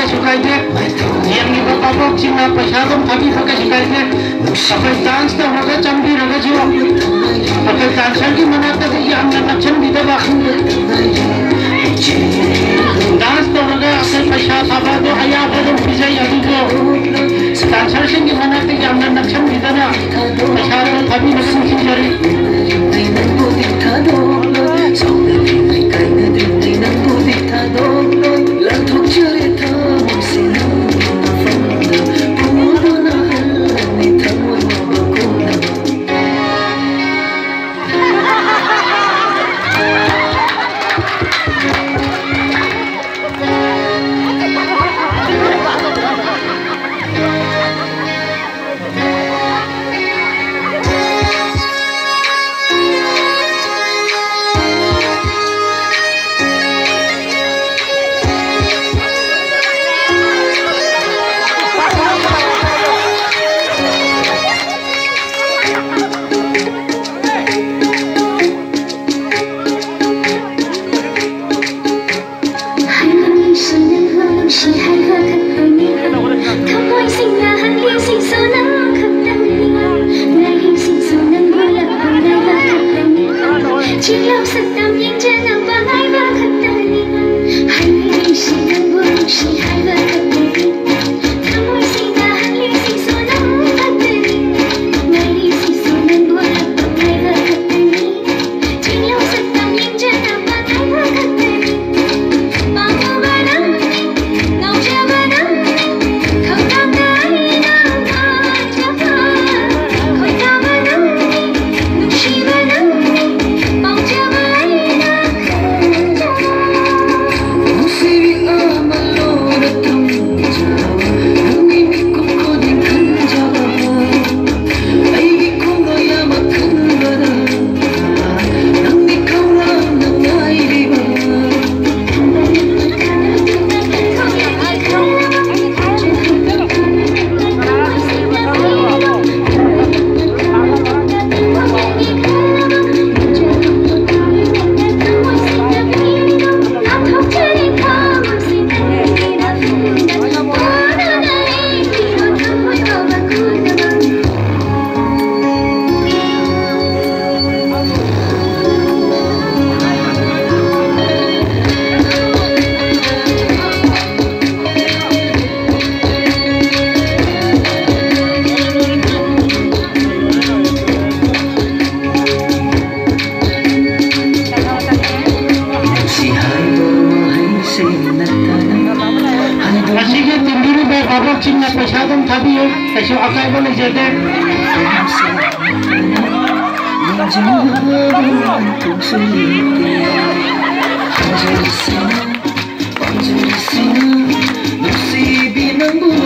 kaisu kaide yang ni babok cina paisa dom thabi kaisu kaide sakai dance to raga chambi raga jo sakai dancer ki manata de yang na naction bidaba dance to raga asal paisa thaba do haya badum bijai adigo dancer sing ki manata yang na naction bidana paisa do thabi naga sinjari Cina pesadam thabi yo kaisu akai bole jede Nasibi nang